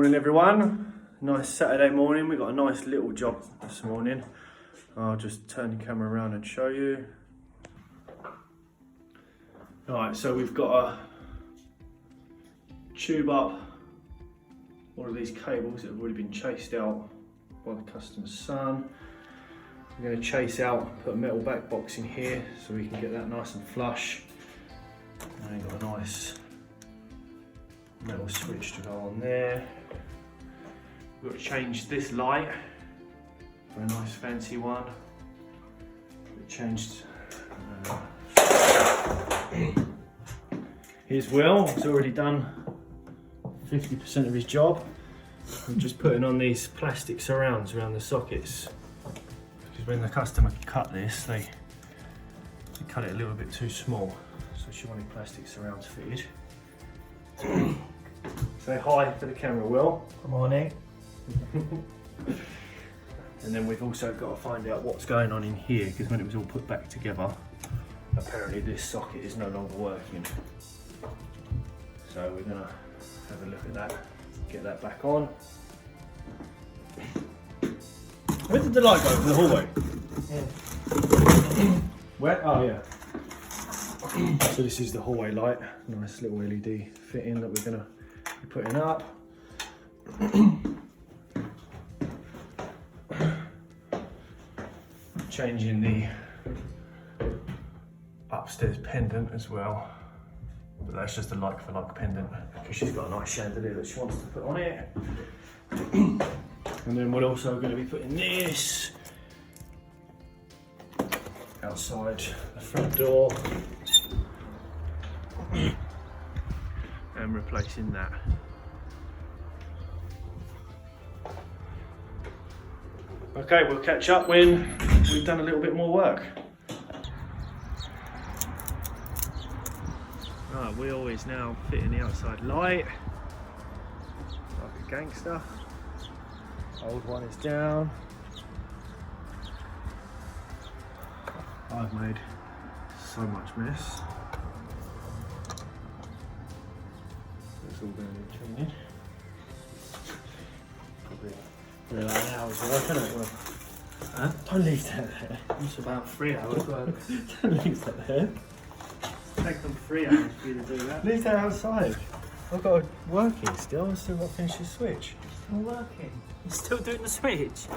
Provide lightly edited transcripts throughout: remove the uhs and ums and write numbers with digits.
Morning everyone, nice Saturday morning. We got a nice little job this morning. I'll just turn the camera around and show you. Alright, so we've got a tube up all of these cables that have already been chased out by the customer's son. We're going to chase out, put a metal back box in here so we can get that nice and flush. And then got a nice metal switch to go on there. We've got to change this light for a nice fancy one. We changed his wheel. He's already done 50% of his job. I'm just putting on these plastic surrounds around the sockets because when the customer cut this, they cut it a little bit too small. So she wanted plastic surrounds fitted. Say hi to the camera, Will. Good morning. And then we've also got to find out what's going on in here because when it was all put back together, apparently this socket is no longer working. So we're gonna have a look at that, get that back on. Where did the light go? For the hallway? Yeah. Where? Oh yeah. So this is the hallway light, nice little LED fitting that we're gonna be putting up. Changing the upstairs pendant as well, but that's just a like-for-like pendant because she's got a nice chandelier that she wants to put on it. And then we're also going to be putting this outside the front door and replacing that. Okay, we'll catch up when we've done a little bit more work. Right, Will is now fitting the outside light like a gangster. Old one is down. I've made so much mess. It's all going to be cleaning. Probably like an hour's work, isn't it? Well, huh? Don't leave that there. It's about 3 hours work. Don't leave that there. Take them 3 hours for you to do that. Leave that outside. I've got to work here still. I've still got to finish this switch. Still working. You're still doing the switch.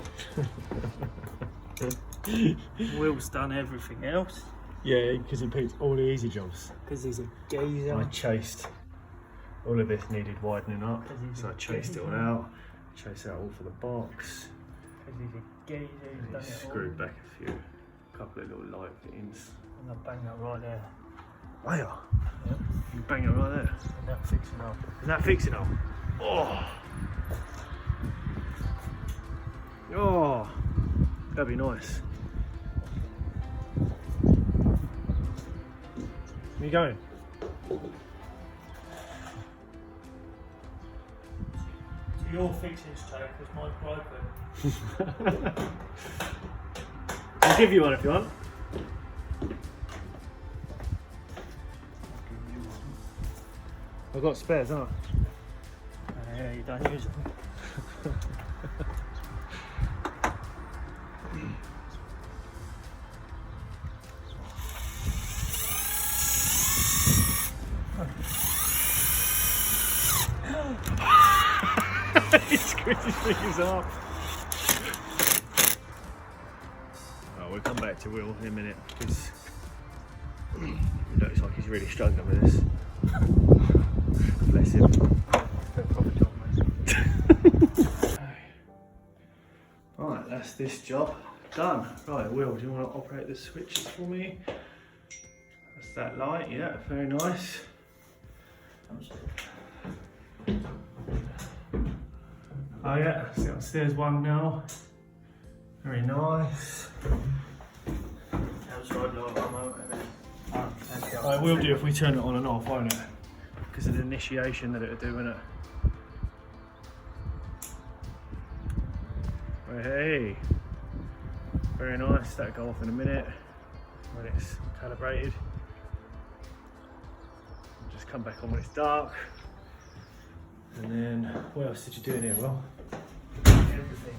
Will's done everything else. Yeah, because he picked all the easy jobs. Because he's a geezer. I chased. All of this needed widening up, so I chased it all out. Chased out all for the box. Because he's a geezer. He's done it all. Screwed back a couple of little light fittings. I'm going to bang that right there. Oh yeah? Yep. You bang it right there. And that fixing up. Is that fixing up? Oh! Oh! That'd be nice. Where you going? So you're fixing this chair because mine's broken. I'll give you one if you want. I've got spares, haven't I? Yeah, you don't use them. He screwed his fingers up. Oh, we'll come back to Will in a minute because it looks like he's really struggling with this. Bless him. Right, that's this job done. Right, Will, do you want to operate the switches for me? That's that light, yeah, very nice. Oh yeah, see upstairs one now. Very nice. It will do if we turn it on and off, won't it? Because of the initiation that it'll do, innit? Hey, very nice. That'll go off in a minute when it's calibrated. Just come back on when it's dark. And then, what else did you do in here, Will? Everything.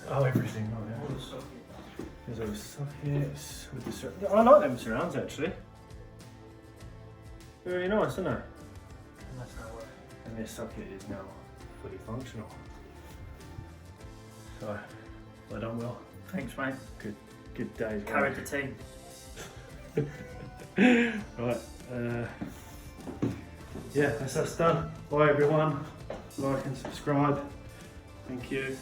Oh, everything, right, All yeah. the socket. There's all the sockets with the I like them surrounds actually. Very nice, isn't they? And that's how it works. And this socket is now fully functional. So, well done, Will. Thanks, mate. Good day. Carried the team. Right, yeah, that's us done. Bye everyone. Like and subscribe. Thank you.